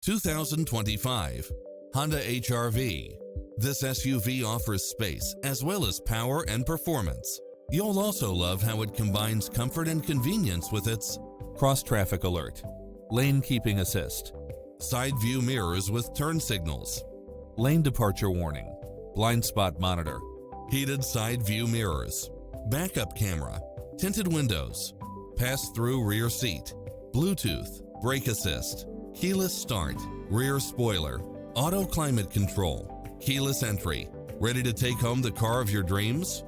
2025 Honda HR-V. This SUV offers space as well as power and performance. You'll also love how it combines comfort and convenience with its cross-traffic alert, lane keeping assist, side view mirrors with turn signals, lane departure warning, blind spot monitor, heated side view mirrors, backup camera, tinted windows, pass-through rear seat, Bluetooth, brake assist, keyless start, rear spoiler, auto climate control, keyless entry. Ready to take home the car of your dreams?